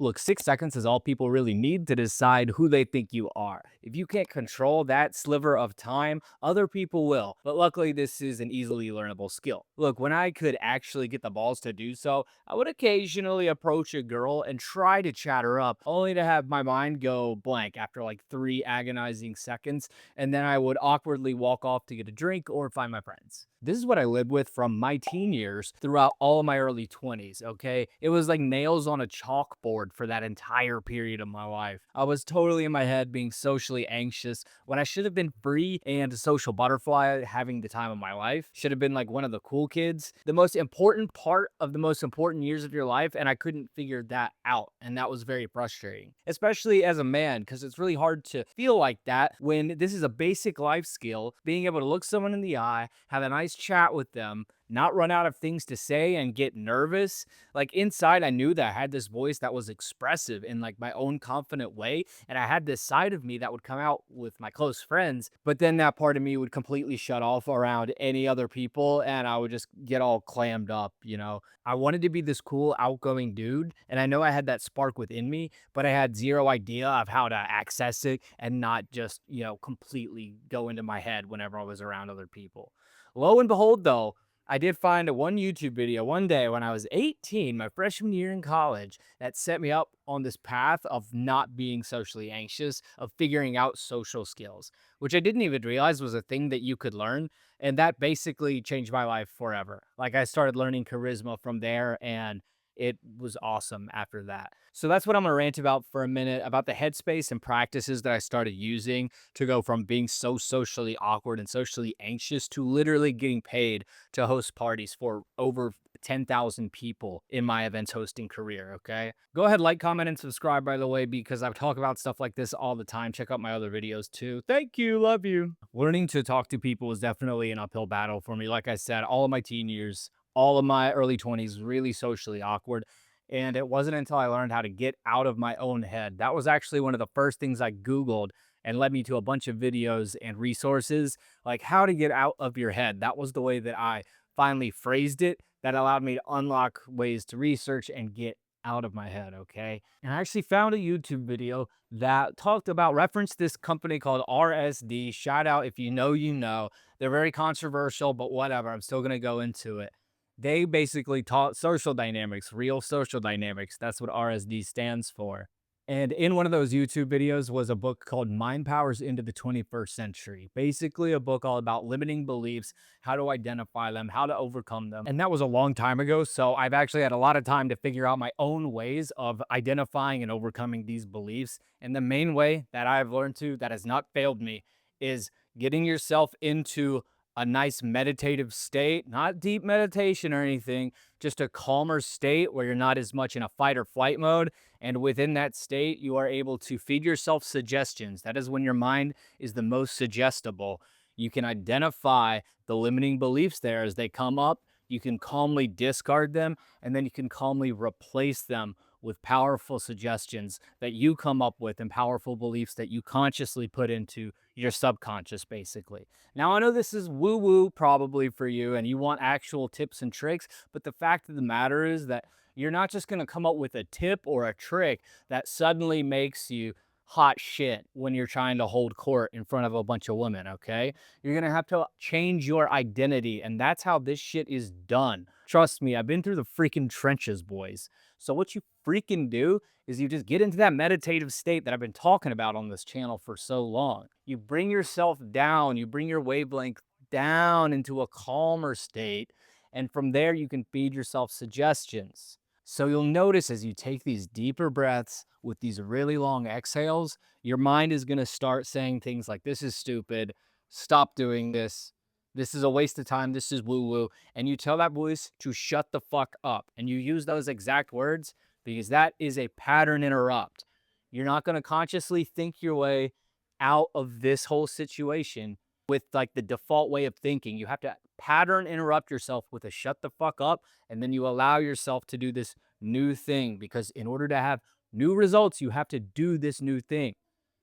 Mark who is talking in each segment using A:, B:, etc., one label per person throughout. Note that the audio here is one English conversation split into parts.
A: Look, 6 seconds is all people really need to decide who they think you are. If you can't control that sliver of time, other people will. But luckily, this is an easily learnable skill. Look, when I could actually get the balls to do so, I would occasionally approach a girl and try to chat her up, only to have my mind go blank after like 3 agonizing seconds, and then I would awkwardly walk off to get a drink or find my friends. This is what I lived with from my teen years throughout all of my early 20s, okay? It was like nails on a chalkboard for that entire period of my life. I was totally in my head being socially anxious when I should have been free and a social butterfly having the time of my life. Should have been like one of the cool kids. The most important part of the most important years of your life, and I couldn't figure that out. And that was very frustrating, especially as a man, because it's really hard to feel like that when this is a basic life skill. Being able to look someone in the eye, have a nice chat with them, not run out of things to say and get nervous. Like inside, I knew that I had this voice that was expressive in like my own confident way. And I had this side of me that would come out with my close friends. But then that part of me would completely shut off around any other people. And I would just get all clammed up, you know? I wanted to be this cool, outgoing dude. And I know I had that spark within me, but I had zero idea of how to access it and not just, completely go into my head whenever I was around other people. Lo and behold, though, I did find a one YouTube video one day when I was 18, my freshman year in college, that set me up on this path of not being socially anxious, of figuring out social skills, which I didn't even realize was a thing that you could learn. And that basically changed my life forever. Like I started learning charisma from there, and it was awesome after that. So that's what I'm gonna rant about for a minute about the headspace and practices that I started using to go from being so socially awkward and socially anxious to literally getting paid to host parties for over 10,000 people in my events hosting career. Okay. Go ahead, like, comment, and subscribe, by the way, because I talk about stuff like this all the time. Check out my other videos too. Thank you. Love you. Learning to talk to people was definitely an uphill battle for me. Like I said, all of my teen years, all of my early 20s, really socially awkward. And it wasn't until I learned how to get out of my own head. That was actually one of the first things I Googled and led me to a bunch of videos and resources like how to get out of your head. That was the way that I finally phrased it that allowed me to unlock ways to research and get out of my head. Okay. And I actually found a YouTube video that talked about, referenced this company called RSD. Shout out if you know, you know. They're very controversial, but whatever. I'm still going to go into it. They basically taught social dynamics, real social dynamics. That's what RSD stands for. And in one of those YouTube videos was a book called Mind Powers into the 21st Century. Basically, a book all about limiting beliefs, how to identify them, how to overcome them. And that was a long time ago. So I've actually had a lot of time to figure out my own ways of identifying and overcoming these beliefs. And the main way that I've learned to, that has not failed me, is getting yourself into a nice meditative state, not deep meditation or anything, just a calmer state where you're not as much in a fight or flight mode. And within that state, you are able to feed yourself suggestions. That is when your mind is the most suggestible. You can identify the limiting beliefs there as they come up. You can calmly discard them, and then you can calmly replace them with powerful suggestions that you come up with and powerful beliefs that you consciously put into your subconscious, basically. Now, I know this is woo woo probably for you and you want actual tips and tricks, but the fact of the matter is that you're not just going to come up with a tip or a trick that suddenly makes you hot shit when you're trying to hold court in front of a bunch of women, okay? You're going to have to change your identity, and that's how this shit is done. Trust me, I've been through the freaking trenches, boys. So what you freaking do is you just get into that meditative state that I've been talking about on this channel for so long. You bring yourself down, you bring your wavelength down into a calmer state, and from there you can feed yourself suggestions. So you'll notice as you take these deeper breaths with these really long exhales, your mind is going to start saying things like, this is stupid, stop doing this, this is a waste of time, this is woo woo. And you tell that voice to shut the fuck up. And you use those exact words because that is a pattern interrupt. You're not going to consciously think your way out of this whole situation with like the default way of thinking. You have to pattern interrupt yourself with a shut the fuck up, and then you allow yourself to do this new thing, because in order to have new results, you have to do this new thing.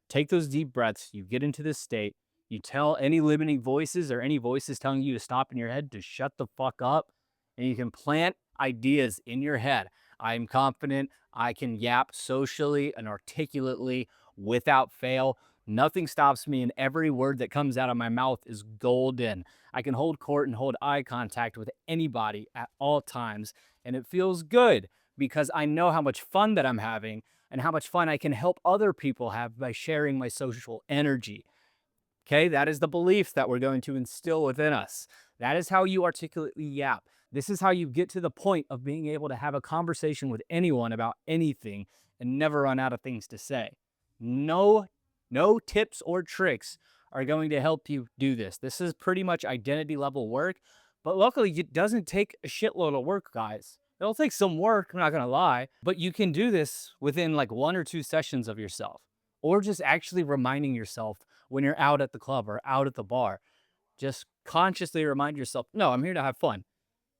A: Take those deep breaths, you get into this state, you tell any limiting voices or any voices telling you to stop in your head to shut the fuck up, and you can plant ideas in your head. I'm confident. I can yap socially and articulately without fail. Nothing stops me, and every word that comes out of my mouth is golden. I can hold court and hold eye contact with anybody at all times, and it feels good because I know how much fun that I'm having and how much fun I can help other people have by sharing my social energy. Okay, that is the belief that we're going to instill within us. That is how you articulately yap. This is how you get to the point of being able to have a conversation with anyone about anything and never run out of things to say. No, no tips or tricks are going to help you do this. This is pretty much identity level work, but luckily it doesn't take a shitload of work, guys. It'll take some work, I'm not gonna lie, but you can do this within like 1 or 2 sessions of yourself, or just actually reminding yourself when you're out at the club or out at the bar. Just consciously remind yourself, no, I'm here to have fun.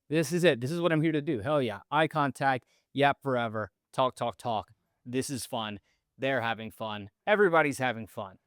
A: This is it. This is what I'm here to do. Hell yeah. Eye contact, yap forever, talk, talk, talk. This is fun. They're having fun. Everybody's having fun.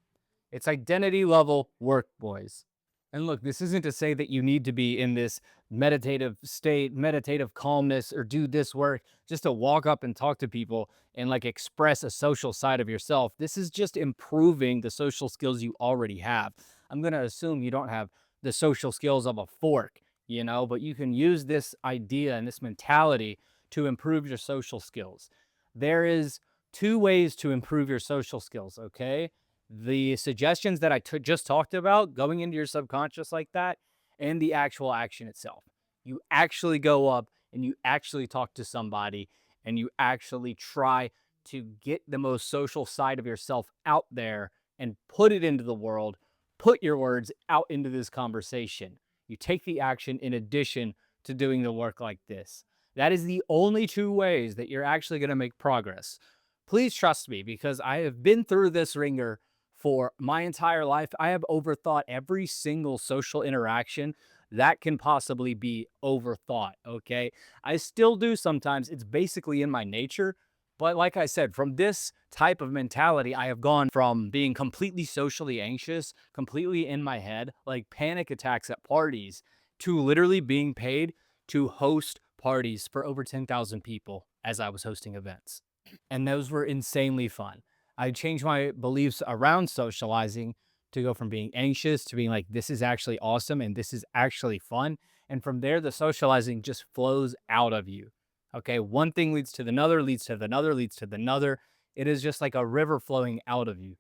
A: It's identity level work, boys. And look, this isn't to say that you need to be in this meditative state, meditative calmness, or do this work just to walk up and talk to people and like express a social side of yourself. This is just improving the social skills you already have. I'm going to assume you don't have the social skills of a fork, but you can use this idea and this mentality to improve your social skills. There is two ways to improve your social skills, okay? The suggestions that I just talked about, going into your subconscious like that, and the actual action itself. You actually go up and you actually talk to somebody and you actually try to get the most social side of yourself out there and put it into the world, put your words out into this conversation. You take the action in addition to doing the work like this. That is the only two ways that you're actually going to make progress. Please trust me because I have been through this ringer for my entire life. I have overthought every single social interaction that can possibly be overthought. Okay. I still do sometimes. It's basically in my nature. But like I said, from this type of mentality, I have gone from being completely socially anxious, completely in my head, like panic attacks at parties, to literally being paid to host parties for over 10,000 people as I was hosting events. And those were insanely fun. I changed my beliefs around socializing to go from being anxious to being like, this is actually awesome and this is actually fun. And from there, the socializing just flows out of you. Okay. One thing leads to another, leads to another, leads to another. It is just like a river flowing out of you.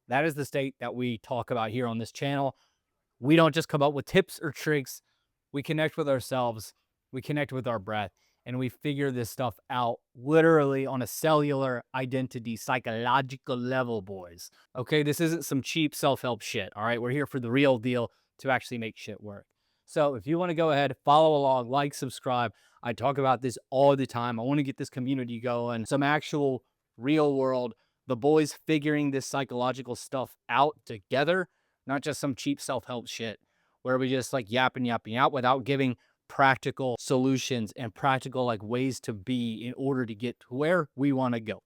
A: That is the state that we talk about here on this channel. We don't just come up with tips or tricks. We connect with ourselves, we connect with our breath, and we figure this stuff out literally on a cellular identity, psychological level, boys. Okay, this isn't some cheap self help shit. All right, we're here for the real deal to actually make shit work. So if you want to go ahead, follow along, like, subscribe. I talk about this all the time. I want to get this community going, some actual real world, the boys figuring this psychological stuff out together, not just some cheap self help shit where we just like yapping out without giving practical solutions and practical like ways to be in order to get to where we want to go.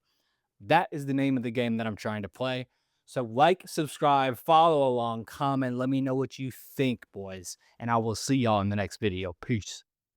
A: That is the name of the game that I'm trying to play. So like, subscribe, follow along, comment, let me know what you think, boys, and I will see y'all in the next video. Peace.